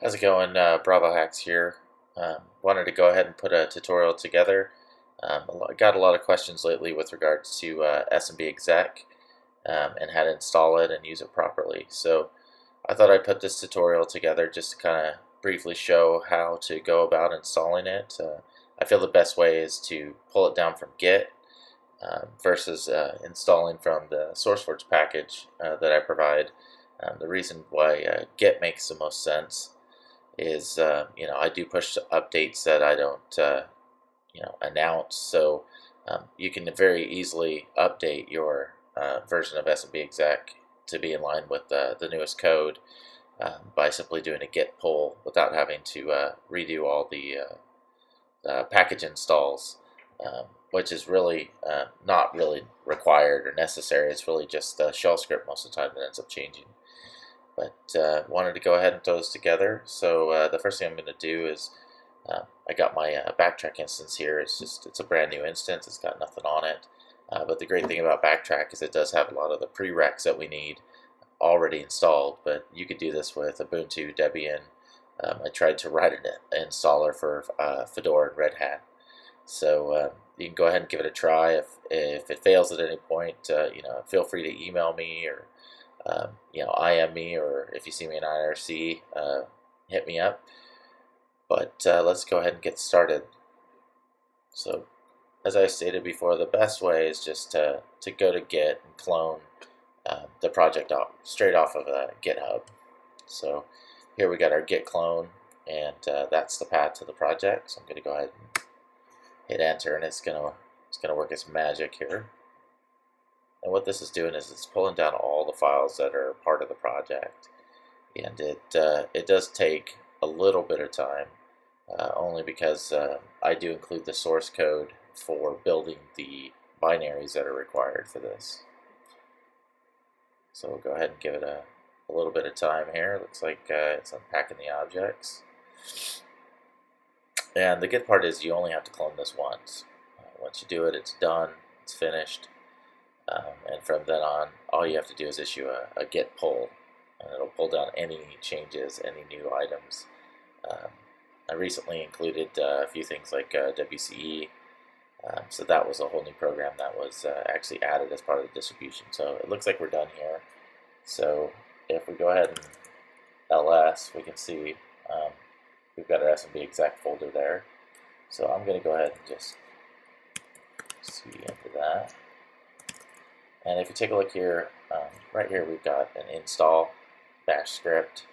How's it going? Bravo Hacks here. Wanted to go ahead and put a tutorial together. Got a lot of questions lately with regards to smbexec and how to install it and use it properly. So I thought I'd put this tutorial together just to kind of briefly show how to go about installing it. I feel the best way is to pull it down from Git versus installing from the SourceForge package that I provide. The reason why Git makes the most sense is I do push updates that I don't announce, so you can very easily update your version of smbexec to be in line with the newest code by simply doing a git pull without having to redo all the package installs, which is really not really required or necessary. It's really just a shell script most of the time that ends up changing. But wanted to go ahead and throw this together. So the first thing I'm going to do is I got my Backtrack instance here. It's a brand new instance. It's got nothing on it. But the great thing about Backtrack is it does have a lot of the prereqs that we need already installed. But you could do this with Ubuntu, Debian. I tried to write an installer for Fedora and Red Hat. So you can go ahead and give it a try. If it fails at any point, feel free to email me or IM me, or if you see me in IRC, hit me up. But let's go ahead and get started. So, as I stated before, the best way is just to go to Git and clone the project straight off of GitHub. So here we got our Git clone, and that's the path to the project. So I'm going to go ahead and hit enter, and it's gonna work its magic here. And what this is doing is it's pulling down all the files that are part of the project, and it does take a little bit of time, only because I do include the source code for building the binaries that are required for this. So we'll go ahead and give it a little bit of time here. Looks like it's unpacking the objects. And the good part is you only have to clone this once. Once you do it, it's done, it's finished. And from then on, all you have to do is issue a git pull, and it'll pull down any changes, any new items. I recently included a few things like WCE, so that was a whole new program that was actually added as part of the distribution. So it looks like we're done here. So if we go ahead and ls, we can see we've got our smbexec folder there. So I'm going to go ahead and just cd into that. And if you take a look here, right here we've got an install bash script.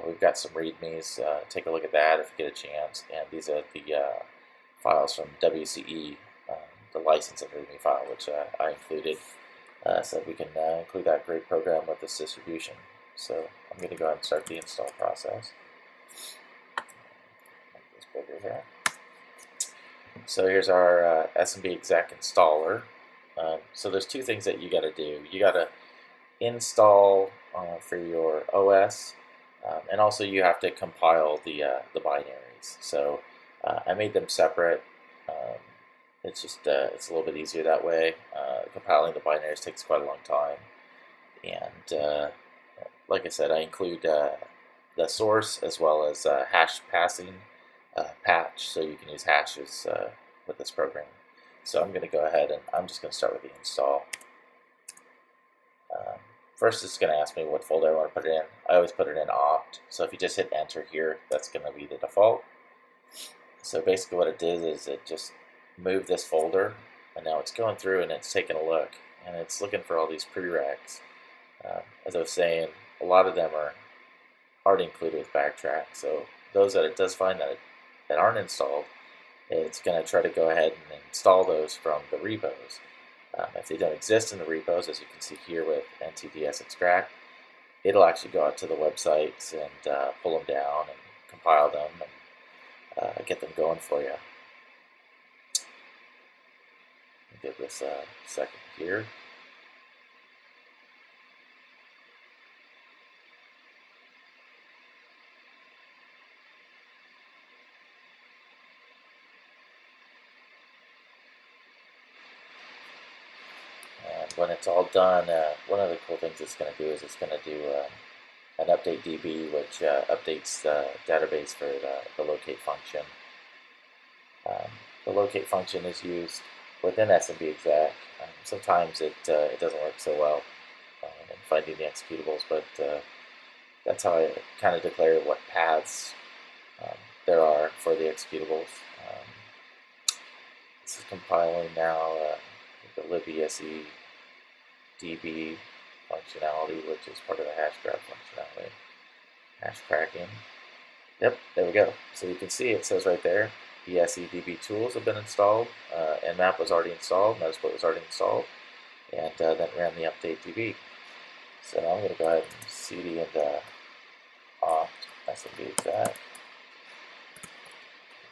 We've got some readmes. Take a look at that if you get a chance. And these are the files from WCE, the license of readme file, which I included, so we can include that great program with this distribution. So I'm going to go ahead and start the install process. Make this bigger here. So here's our smbexec installer. So there's two things that you got to do. You got to install for your OS, and also you have to compile the binaries. So I made them separate. It's just it's a little bit easier that way. Compiling the binaries takes quite a long time, and like I said, I include the source as well as hash passing patch, so you can use hashes with this program. So I'm going to go ahead and I'm just going to start with the install. First, it's going to ask me what folder I want to put it in. I always put it in opt. So if you just hit enter here, that's going to be the default. So basically what it did is it just moved this folder, and now it's going through and it's taking a look, and it's looking for all these prereqs. As I was saying, a lot of them are already included with Backtrack. So those that it does find that aren't installed, it's going to try to go ahead and install those from the repos. If they don't exist in the repos, as you can see here with ntds extract, it'll actually go out to the websites and pull them down and compile them and get them going for you. Give this a second here. And when it's all done, one of the cool things it's going to do is it's going to do an update DB, which updates the database for the locate function. The locate function is used within smbexec. Sometimes it doesn't work so well in finding the executables, but that's how I kind of declare what paths there are for the executables. This is compiling now the libese db functionality, which is part of the hash grab functionality. Hash cracking. Yep, there we go. So you can see it says right there, ESEDB tools have been installed, nmap was already installed, metasploit was already installed, and then ran the update DB. So now I'm going to go ahead and cd into opt smbexec. You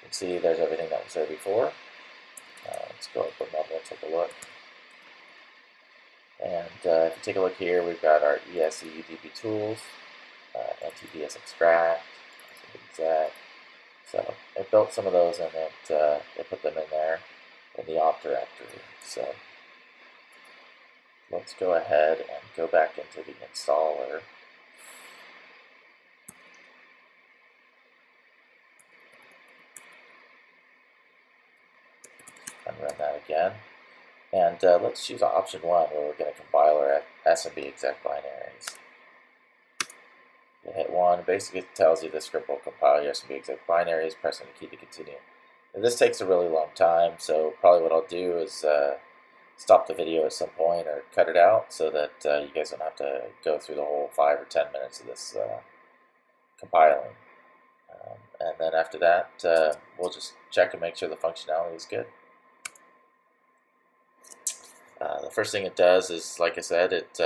can see there's everything that was there before. Let's go up a level and take a look. And if you take a look here, we've got our ESEDB tools, NTDS extract, smbexec. So I built some of those and it put them in there in the opt directory. So let's go ahead and go back into the installer. And run that again. And let's choose option 1 where we're going to compile our smbexec binaries. You hit 1, basically it tells you the script will compile your smbexec binaries, pressing the key to continue. And this takes a really long time, so probably what I'll do is stop the video at some point or cut it out so that you guys don't have to go through the whole 5 or 10 minutes of this compiling. And then after that, we'll just check and make sure the functionality is good. The first thing it does is, like I said, it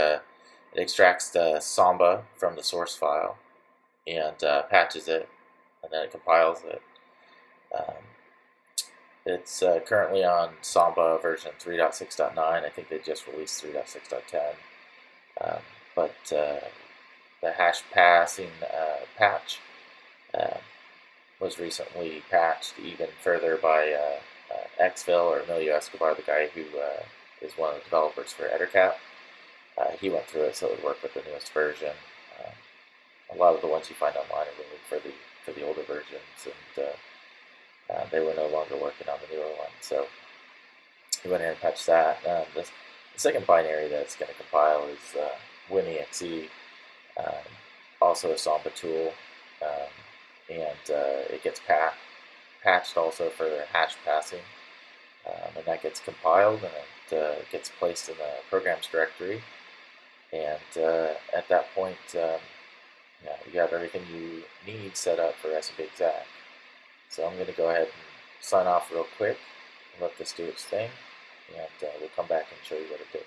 extracts the Samba from the source file and patches it, and then it compiles it. It's currently on Samba version 3.6.9. I think they just released 3.6.10. But the hash passing patch was recently patched even further by Xville, or Emilio Escobar, the guy who is one of the developers for Ettercap. He went through it so it would work with the newest version. A lot of the ones you find online are really for the older versions, and they were no longer working on the newer one. So he went in and patched that. The second binary that's going to compile is WinExe, also a Samba tool, and it gets patched also for hash passing. And that gets compiled and it gets placed in the programs directory, and at that point you have everything you need set up for smbexec. So I'm going to go ahead and sign off real quick and let this do its thing, and we'll come back and show you what it did.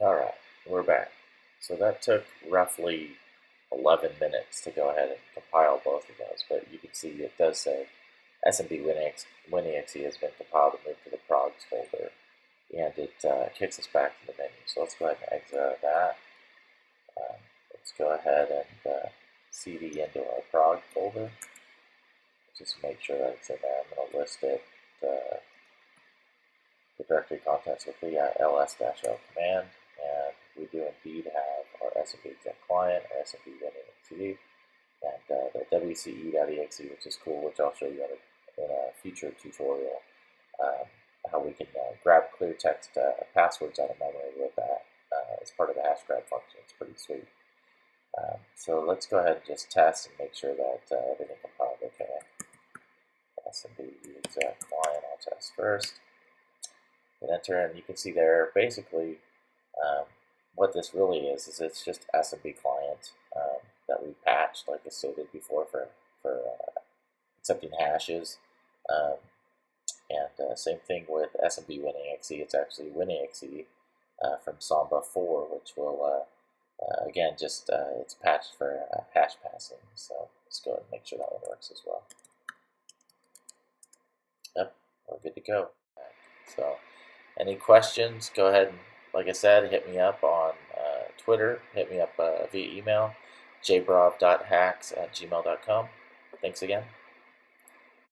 Alright, we're back. So that took roughly 11 minutes to go ahead and compile both of those, but you can see it does say SMB WinExe has been compiled and moved to the progs folder, and it kicks us back to the menu. So let's go ahead and exit out of that. Let's go ahead and cd into our prog folder, just to make sure that it's in there. I'm going to list it, the directory contents with the ls-l command, and we do indeed have our smbexec client, our SMB WinExe, and the wce.exe, which is cool, which I'll show you in a future tutorial, how we can grab clear text passwords out of memory with that as part of the hash grab function. It's pretty sweet. So let's go ahead and just test and make sure that everything compiled okay. smbexec client, I'll test first. Hit enter, and you can see there basically what this really is it's just SMB client that we patched, like I stated before, for accepting hashes. And same thing with SMB WinExe. It's actually WinExe from Samba 4, which will, again, just it's patched for hash passing. So let's go ahead and make sure that one works as well. Yep, we're good to go. So any questions, go ahead and, like I said, hit me up on Twitter, hit me up via email, jbrov.hacks@gmail.com. Thanks again.